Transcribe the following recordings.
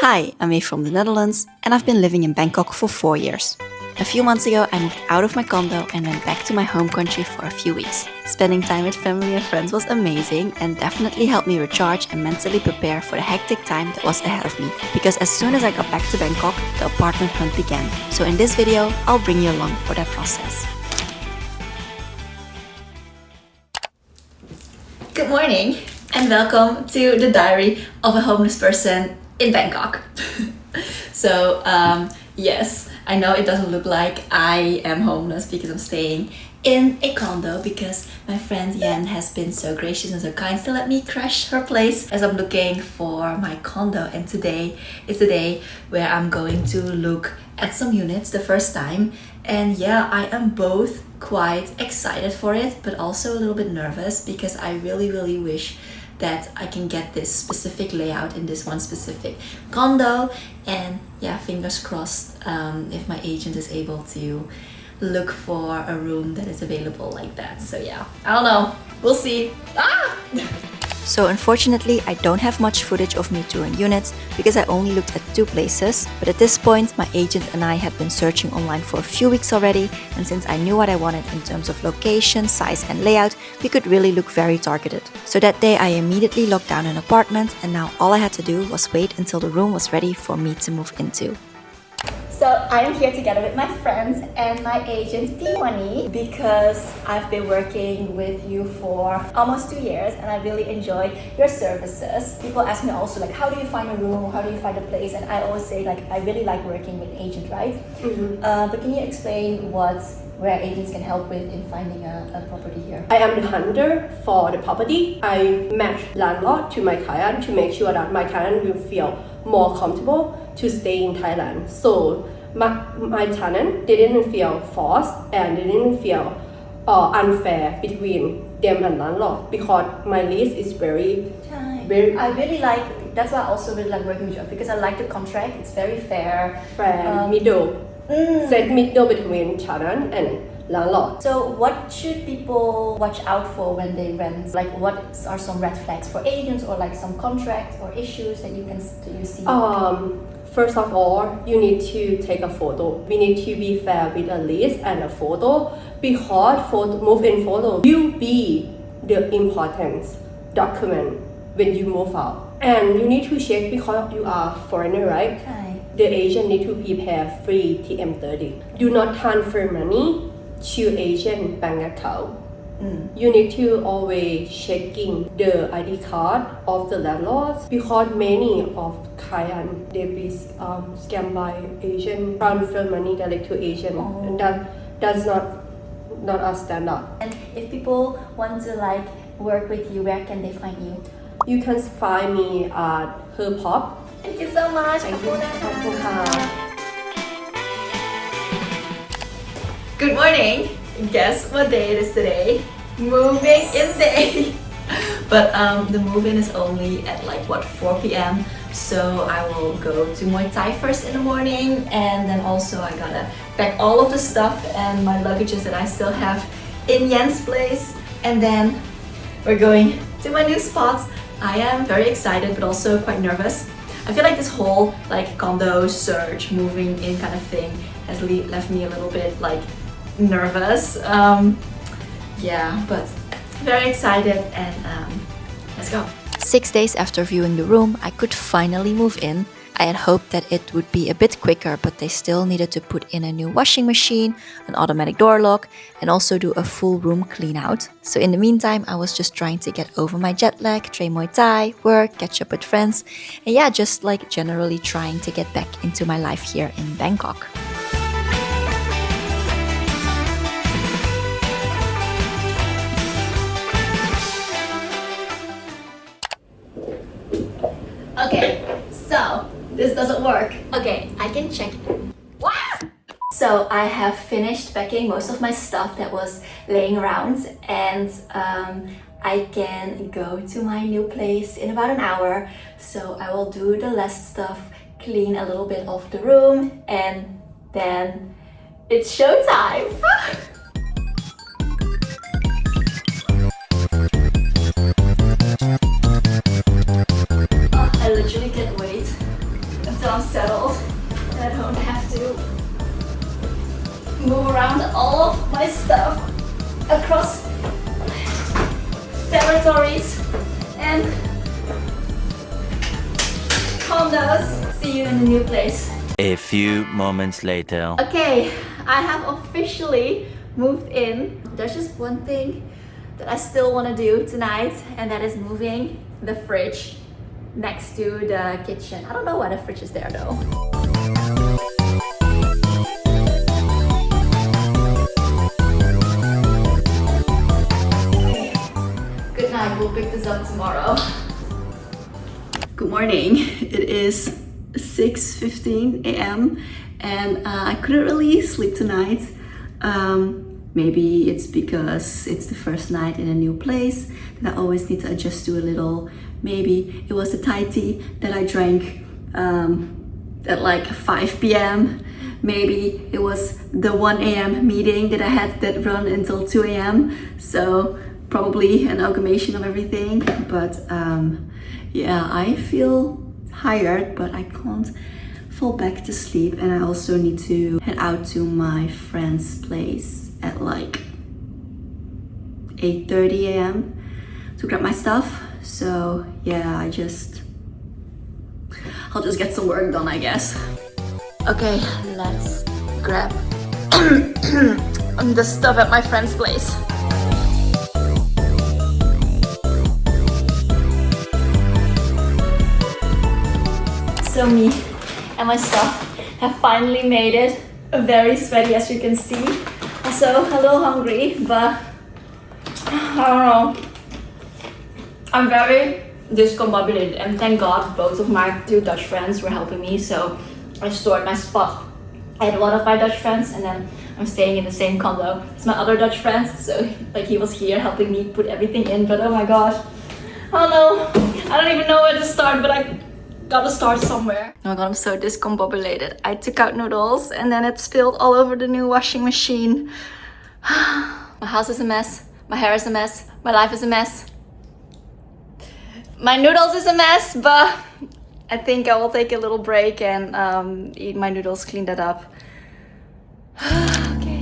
Hi, I'm May from the Netherlands, and I've been living in Bangkok for 4 years. A few months ago, I moved out of my condo and went back to my home country for a few weeks. Spending time with family and friends was amazing and definitely helped me recharge and mentally prepare for the hectic time that was ahead of me. Because as soon as I got back to Bangkok, the apartment hunt began. So in this video, I'll bring you along for that process. Good morning and welcome to the diary of a homeless person in Bangkok. Yes, I know it doesn't look like I am homeless because I'm staying in a condo because my friend Yen has been so gracious and so kind to let me crash her place as I'm looking for my condo. And today is the day where I'm going to look at some units the first time. And yeah, I am both quite excited for it, but also a little bit nervous because I really wish that I can get this specific layout in this one specific condo. And yeah, fingers crossed if my agent is able to look for a room that is available like that. So yeah, I don't know, we'll see. So unfortunately, I don't have much footage of me touring units because I only looked at 2 places. But at this point, my agent and I had been searching online for a few weeks already. And since I knew what I wanted in terms of location, size and layout, we could really look very targeted. So that day, I immediately locked down an apartment, and now all I had to do was wait until the room was ready for me to move into. So I am here together with my friends and my agent Piwani because I've been working with you for almost 2 years and I really enjoy your services. People ask me also like, how do you find a room? How do you find a place? And I always say like, I really like working with an agent, right? But can you explain where agents can help with in finding a property here? I am the hunter for the property. I match landlord to my client to make sure that my client will feel more comfortable to stay in Thailand. So my tenant didn't feel forced and didn't feel unfair between them and landlord because my lease is very. I really like, that's why I also really like working with you because I like the contract. It's very fair. Middle. Set middle between tenant and landlord. So what should people watch out for when they rent? Like what are some red flags for agents or like some contracts or issues that you see? First of all, you need to take a photo. We need to be fair with a lease and a photo because move-in photo will be the important document when you move out. And you need to check because you are foreigner, right? Okay. The agent need to prepare free TM30. Do not transfer money to agent bank account. You need to always checking the ID card of the landlords because many of clients they be scammed by agent, transfer money direct to agent. And that's not a standard. And if people want to like work with you, where can they find you? You can find me at her pop. Thank you so much. Thank you. Good morning. Guess what day it is today? Moving in day. But the move-in is only at like 4 p.m. So I will go to Muay Thai first in the morning, and then also I gotta pack all of the stuff and my luggages that I still have in Yen's place, and then we're going to my new spots. I am very excited but also quite nervous. I feel like this whole like condo search, moving in kind of thing has left me a little bit like nervous. Yeah, but very excited and let's go. 6 days after viewing the room, I could finally move in. I had hoped that it would be a bit quicker, but they still needed to put in a new washing machine, an automatic door lock, and also do a full room clean out. So in the meantime, I was just trying to get over my jet lag, train Muay Thai, work, catch up with friends, and yeah, just like generally trying to get back into my life here in Bangkok. Okay, so this doesn't work. Okay, I can check it. So I have finished packing most of my stuff that was laying around, and I can go to my new place in about an hour. So I will do the last stuff, clean a little bit of the room, and then it's showtime. so I'm settled and I don't have to move around all of my stuff across territories and condos. See you in the new place. A few moments later. Okay, I have officially moved in. There's just one thing that I still want to do tonight, and that is moving the fridge next to the kitchen. I don't know why the fridge is there though. Good night, we'll pick this up tomorrow. Good morning, it is 6:15 a.m. and I couldn't really sleep tonight. Maybe it's because it's the first night in a new place that I always need to adjust to a little. Maybe it was the Thai tea that I drank at like 5 p.m. Maybe it was the 1 a.m. meeting that I had that run until 2 a.m. So probably an amalgamation of everything. But yeah, I feel tired, but I can't fall back to sleep. And I also need to head out to my friend's place at like 8:30 a.m. to grab my stuff. So yeah, I'll just get some work done, I guess. Okay, let's grab the stuff at my friend's place. So me and my stuff have finally made it. Very sweaty, as you can see. Also a little hungry, but I don't know. I'm very discombobulated, and thank God both of my two Dutch friends were helping me. So I stored my stuff at one of my Dutch friends, and then I'm staying in the same condo as my other Dutch friends. So like he was here helping me put everything in, but oh my gosh, I don't know. I don't even know where to start, but I gotta start somewhere. Oh my god, I'm so discombobulated. I took out noodles and then it spilled all over the new washing machine. My house is a mess. My hair is a mess. My life is a mess. My noodles is a mess, but I think I will take a little break and eat my noodles, clean that up. Okay.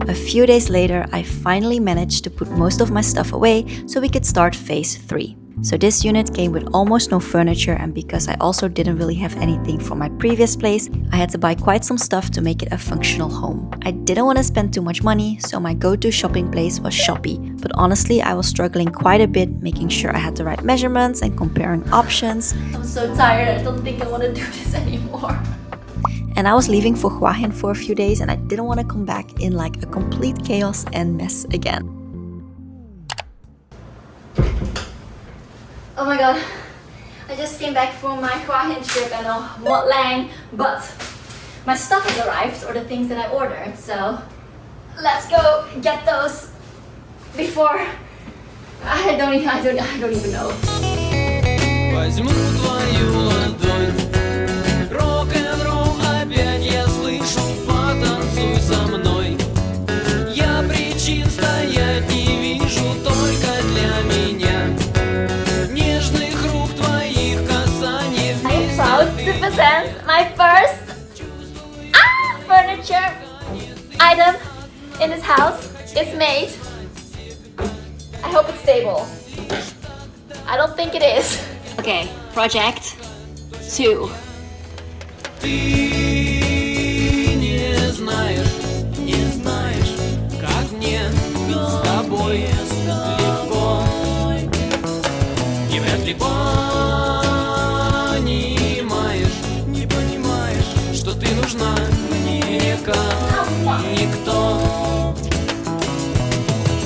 A few days later, I finally managed to put most of my stuff away so we could start phase 3. So this unit came with almost no furniture, and because I also didn't really have anything from my previous place, I had to buy quite some stuff to make it a functional home. I didn't want to spend too much money, so my go-to shopping place was Shopee. But honestly, I was struggling quite a bit making sure I had the right measurements and comparing options. I'm so tired, I don't think I want to do this anymore. And I was leaving for Hua Hin for a few days, and I didn't want to come back in like a complete chaos and mess again. Oh my god, I just came back from my Hua Hin trip and Wat Lang, but my stuff has arrived, or the things that I ordered, so let's go get those before I don't even know. Возьму твою ладонь, рок-н-ролл опять я слышу, потанцуй со мной. Я причин стоять не вижу, только для меня. Нежных рук твоих касаний. I'm proud to present my first furniture item in this house. It's made. I hope it's stable. I don't think it is. Okay, project 2. Ты не знаешь, как мне с тобой легко. И вряд ли понимаешь, что ты нужна мне как никто.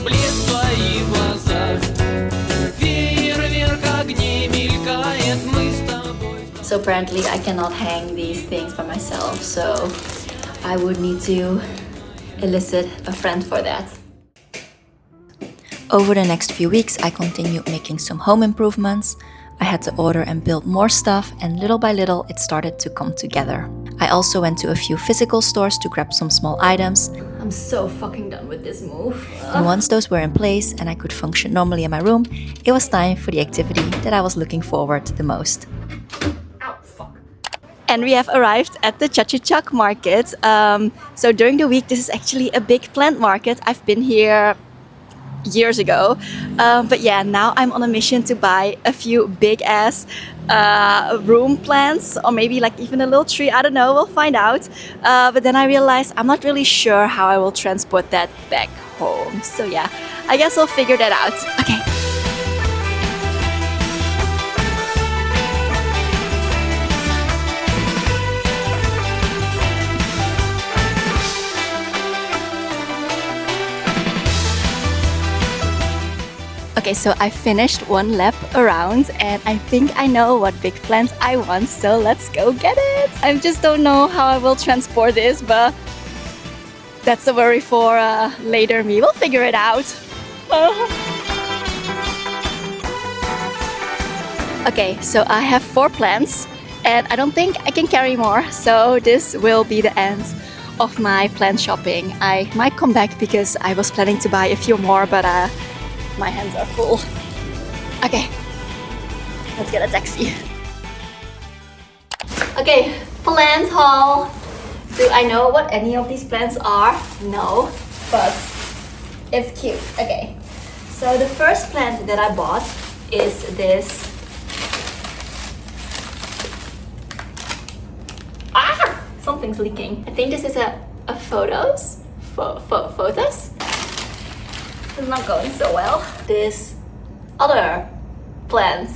Блеск в твоих глазах, фейерверк огней мелькает, мы с тобой. So apparently I cannot hang these things by myself, so I would need to elicit a friend for that. Over the next few weeks, I continued making some home improvements. I had to order and build more stuff, and little by little it started to come together. I also went to a few physical stores to grab some small items. I'm so fucking done with this move. And once those were in place and I could function normally in my room, it was time for the activity that I was looking forward to the most. And we have arrived at the chatuchak market. So during the week, this is actually a big plant market. I've been here years ago. But yeah, now I'm on a mission to buy a few big ass room plants, or maybe like even a little tree. I don't know, we'll find out. But then I realized I'm not really sure how I will transport that back home. So yeah, I guess I'll figure that out. Okay. Okay, so I finished one lap around and I think I know what big plants I want, so let's go get it! I just don't know how I will transport this, but that's a worry for later me. We'll figure it out. Okay, so I have 4 plants and I don't think I can carry more, so this will be the end of my plant shopping. I might come back because I was planning to buy a few more, but my hands are full. Okay, let's get a taxi. Okay, plant haul. Do I know what any of these plants are? No, but it's cute. Okay, so the first plant that I bought is this. Ah! Something's leaking. I think this is a photos. Photos? It's not going so well. This other plant,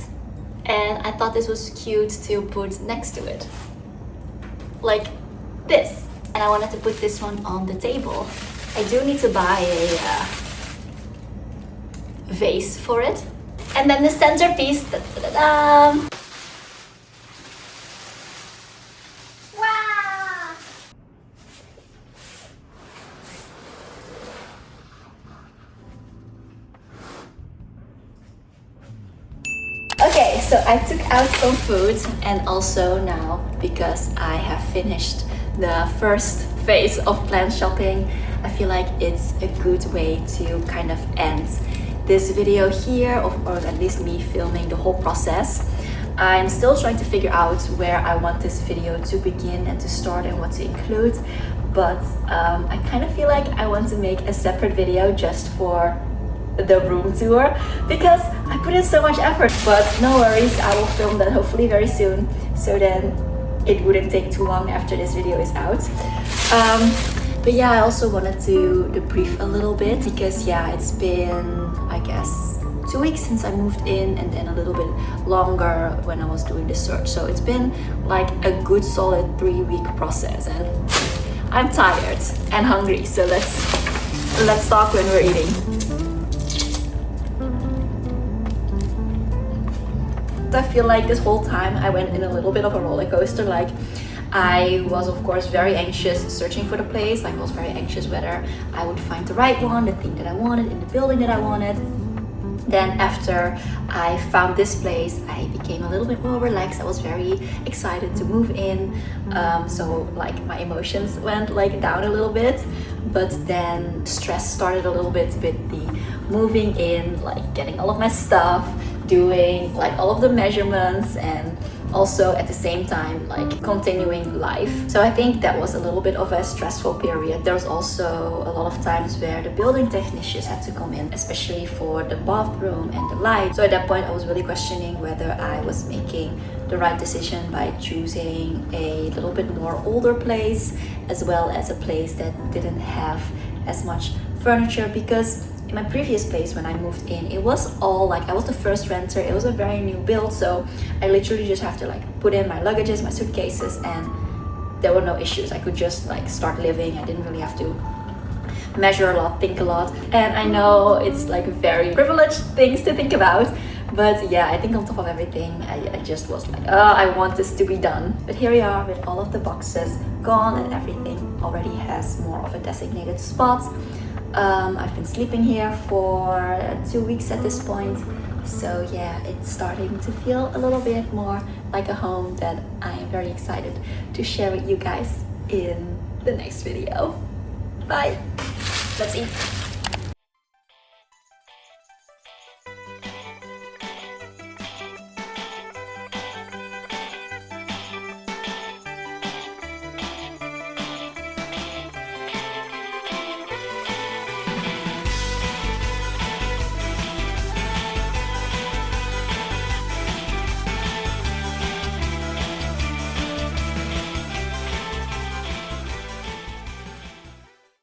and I thought this was cute to put next to it, like this. And I wanted to put this one on the table. I do need to buy a vase for it. And then the centerpiece. Da-da-da-da. Okay, so I took out some food, and also now, because I have finished the first phase of plant shopping, I feel like it's a good way to kind of end this video here, or at least me filming the whole process. I'm still trying to figure out where I want this video to begin and to start and what to include, but I kind of feel like I want to make a separate video just for the room tour because I put in so much effort. But no worries, I will film that hopefully very soon, so then it wouldn't take too long after this video is out. But yeah, I also wanted to debrief a little bit because yeah, it's been, I guess, 2 weeks since I moved in, and then a little bit longer when I was doing the search. So it's been like a good solid 3-week process, and I'm tired and hungry, so let's talk when we're eating. I feel like this whole time I went in a little bit of a roller coaster. Like, I was of course very anxious searching for the place. Like, I was very anxious whether I would find the right one, the thing that I wanted, in the building that I wanted. Then after I found this place, I became a little bit more relaxed. I was very excited to move in. So like my emotions went like down a little bit, but then stress started a little bit with the moving in, like getting all of my stuff, doing like all of the measurements, and also at the same time like continuing life. So I think that was a little bit of a stressful period. There was also a lot of times where the building technicians had to come in, especially for the bathroom and the light. So at that point I was really questioning whether I was making the right decision by choosing a little bit more older place, as well as a place that didn't have as much furniture, because in my previous place when I moved in, it was all like, I was the first renter, it was a very new build, so I literally just have to like put in my luggages, my suitcases, and there were no issues. I could just like start living. I didn't really have to measure a lot, think a lot. And I know it's like very privileged things to think about, but yeah, I think on top of everything, I just was like, oh, I want this to be done. But here we are with all of the boxes gone, and everything already has more of a designated spot. I've been sleeping here for 2 weeks at this point, so yeah, it's starting to feel a little bit more like a home that I am very excited to share with you guys in the next video. Bye. Let's eat.